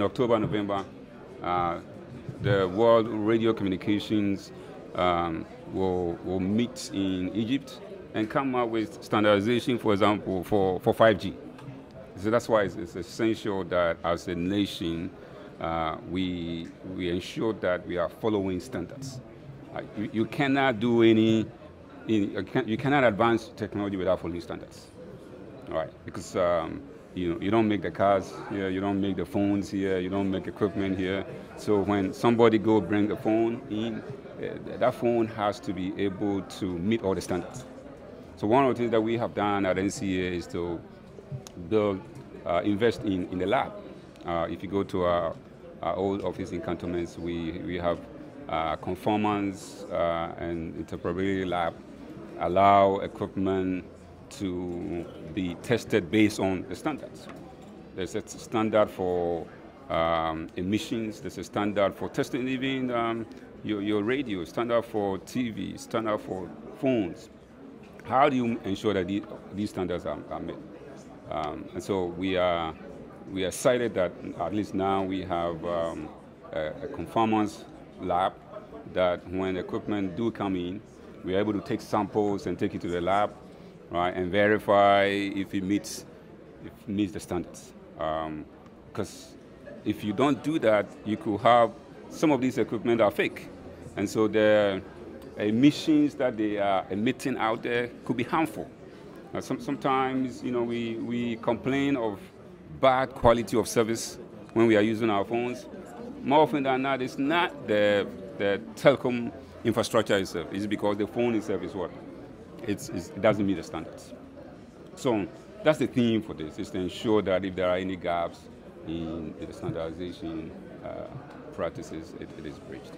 in October, November, the World Radio Communications will meet in Egypt and come up with standardization, for example, for 5G. So that's why it's essential that as a nation, we ensure that we are following standards. You cannot do you cannot advance technology without following standards. All right, because you don't make the cars here, you don't make the phones here, you don't make equipment here. So when somebody go bring a phone in, that phone has to be able to meet all the standards. So one of the things that we have done at NCA is to invest in the lab. If you go to our old office in Cantonments, we have conformance and interoperability lab, allow equipment to be tested based on the standards. There's a standard for emissions, there's a standard for testing even your radio, standard for TV, standard for phones. How do you ensure that these standards are met? And so we are excited that at least now we have a conformance lab that when equipment do come in, we're able to take samples and take it to the lab, right, and verify if it meets the standards. Because if you don't do that, you could have some of these equipment are fake, and so the emissions that they are emitting out there could be harmful. Sometimes, we complain of bad quality of service when we are using our phones. More often than not, it's not the telecom infrastructure itself. It's because the phone itself is what? It doesn't meet the standards. So that's the theme for this, is to ensure that if there are any gaps in the standardization practices, it is bridged.